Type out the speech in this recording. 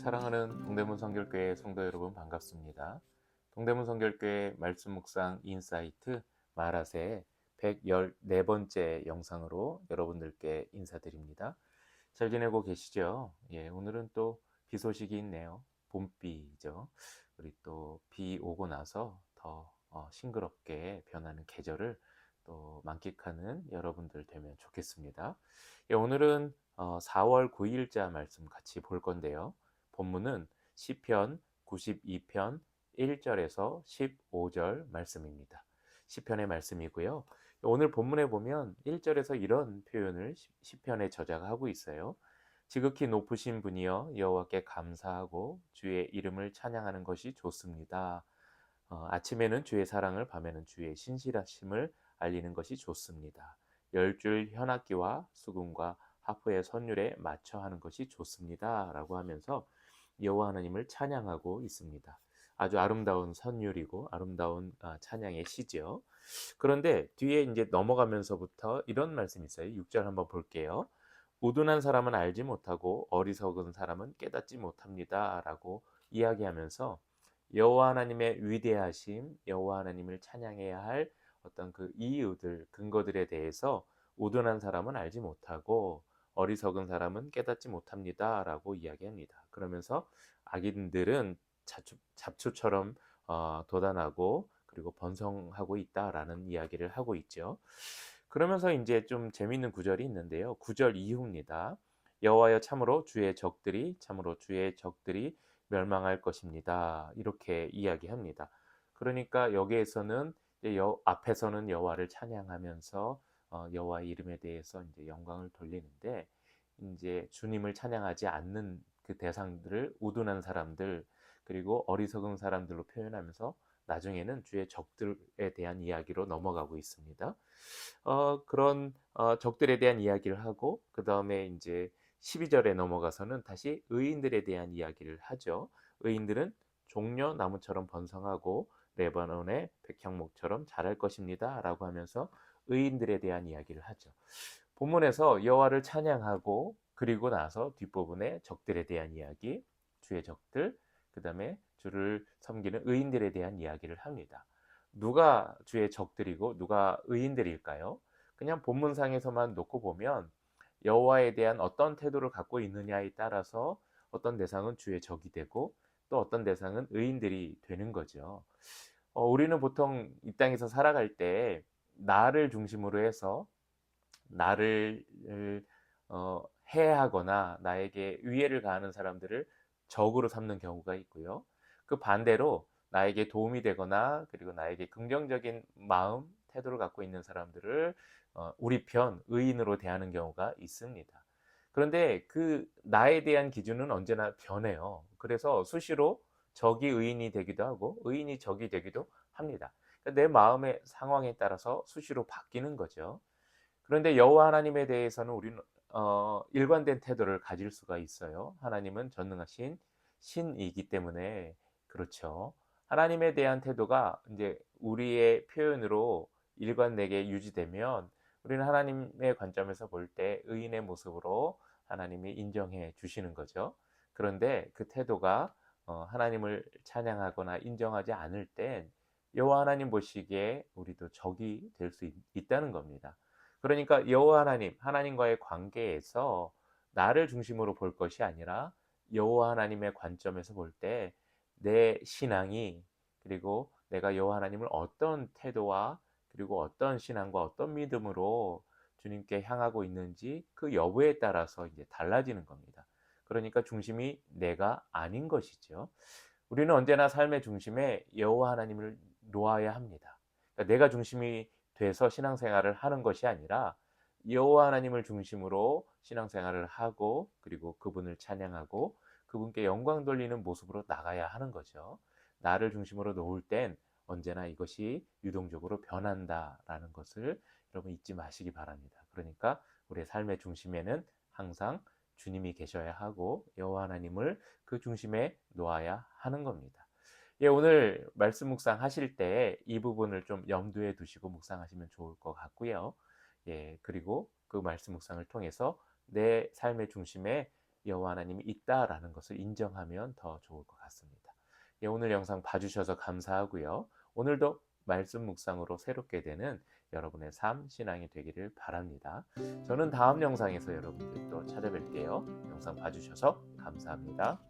사랑하는 동대문 성결교회 성도 여러분 반갑습니다. 동대문 성결교회 말씀 묵상 인사이트 마라세 114번째 영상으로 여러분들께 인사드립니다. 잘 지내고 계시죠? 오늘은 또 비 소식이 있네요. 봄비죠. 우리 또 비 오고 나서 더 싱그럽게 변하는 계절을 또 만끽하는 여러분들 되면 좋겠습니다. 오늘은 4월 9일자 말씀 같이 볼 건데요. 본문은 시편 92편 1절에서 15절 말씀입니다. 시편의 말씀이고요. 오늘 본문에 보면 1절에서 이런 표현을 시편의 저자가 하고 있어요. 지극히 높으신 분이여 여호와께 감사하고 주의 이름을 찬양하는 것이 좋습니다. 아침에는 주의 사랑을 밤에는 주의 신실하심을 알리는 것이 좋습니다. 열 줄 현악기와 수금과 하프의 선율에 맞춰 하는 것이 좋습니다. 라고 하면서 여호와 하나님을 찬양하고 있습니다. 아주 아름다운 선율이고 아름다운 찬양의 시죠. 그런데 뒤에 이제 넘어가면서부터 이런 말씀이 있어요. 6절 한번 볼게요. 우둔한 사람은 알지 못하고 어리석은 사람은 깨닫지 못합니다라고 이야기하면서 여호와 하나님의 위대하심, 여호와 하나님을 찬양해야 할 어떤 그 이유들, 근거들에 대해서 우둔한 사람은 알지 못하고 어리석은 사람은 깨닫지 못합니다라고 이야기합니다. 그러면서 악인들은 잡초처럼 도단하고 그리고 번성하고 있다라는 이야기를 하고 있죠. 그러면서 이제 좀 재미있는 구절이 있는데요. 9절 이후입니다. 여호와여 참으로 주의 적들이 멸망할 것입니다. 이렇게 이야기합니다. 그러니까 여기에서는 이제 앞에서는 여호와를 찬양하면서 여호와의 이름에 대해서 이제 영광을 돌리는데 이제 주님을 찬양하지 않는 그 대상들을 우둔한 사람들 그리고 어리석은 사람들로 표현하면서 나중에는 주의 적들에 대한 이야기로 넘어가고 있습니다. 그런 적들에 대한 이야기를 하고 그 다음에 이제 12절에 넘어가서는 다시 의인들에 대한 이야기를 하죠. 의인들은 종려 나무처럼 번성하고 레바논의 백향목처럼 자랄 것입니다. 라고 하면서 의인들에 대한 이야기를 하죠. 본문에서 여호와를 찬양하고 그리고 나서 뒷부분에 적들에 대한 이야기, 주의 적들, 그 다음에 주를 섬기는 의인들에 대한 이야기를 합니다. 누가 주의 적들이고 누가 의인들일까요? 그냥 본문상에서만 놓고 보면 여호와에 대한 어떤 태도를 갖고 있느냐에 따라서 어떤 대상은 주의 적이 되고 또 어떤 대상은 의인들이 되는 거죠. 우리는 보통 이 땅에서 살아갈 때 나를 중심으로 해서 나를 해하거나 나에게 위해를 가하는 사람들을 적으로 삼는 경우가 있고요. 그 반대로 나에게 도움이 되거나 그리고 나에게 긍정적인 마음, 태도를 갖고 있는 사람들을 우리 편, 의인으로 대하는 경우가 있습니다. 그런데 그 나에 대한 기준은 언제나 변해요. 그래서 수시로 적이 의인이 되기도 하고 의인이 적이 되기도 합니다. 그러니까 내 마음의 상황에 따라서 수시로 바뀌는 거죠. 그런데 여호와 하나님에 대해서는 우리는 일관된 태도를 가질 수가 있어요. 하나님은 전능하신 신이기 때문에 그렇죠. 하나님에 대한 태도가 이제 우리의 표현으로 일관되게 유지되면 우리는 하나님의 관점에서 볼 때 의인의 모습으로 하나님이 인정해 주시는 거죠. 그런데 그 태도가 하나님을 찬양하거나 인정하지 않을 땐 여호와 하나님 보시기에 우리도 적이 될 수 있다는 겁니다. 그러니까 여호와 하나님과의 관계에서 나를 중심으로 볼 것이 아니라 여호와 하나님의 관점에서 볼 때 내 신앙이 그리고 내가 여호와 하나님을 어떤 태도와 그리고 어떤 신앙과 어떤 믿음으로 주님께 향하고 있는지 그 여부에 따라서 이제 달라지는 겁니다. 그러니까 중심이 내가 아닌 것이죠. 우리는 언제나 삶의 중심에 여호와 하나님을 놓아야 합니다. 그러니까 내가 중심이 돼서 신앙생활을 하는 것이 아니라 여호와 하나님을 중심으로 신앙생활을 하고 그리고 그분을 찬양하고 그분께 영광 돌리는 모습으로 나가야 하는 거죠. 나를 중심으로 놓을 땐 언제나 이것이 유동적으로 변한다라는 것을 여러분 잊지 마시기 바랍니다. 그러니까 우리의 삶의 중심에는 항상 주님이 계셔야 하고 여호와 하나님을 그 중심에 놓아야 하는 겁니다. 오늘 말씀 묵상하실 때 이 부분을 좀 염두에 두시고 묵상하시면 좋을 것 같고요. 그리고 그 말씀 묵상을 통해서 내 삶의 중심에 여호와 하나님이 있다라는 것을 인정하면 더 좋을 것 같습니다. 예, 오늘 영상 봐주셔서 감사하고요. 오늘도 말씀 묵상으로 새롭게 되는 여러분의 삶, 신앙이 되기를 바랍니다. 저는 다음 영상에서 여러분들 또 찾아뵐게요. 영상 봐주셔서 감사합니다.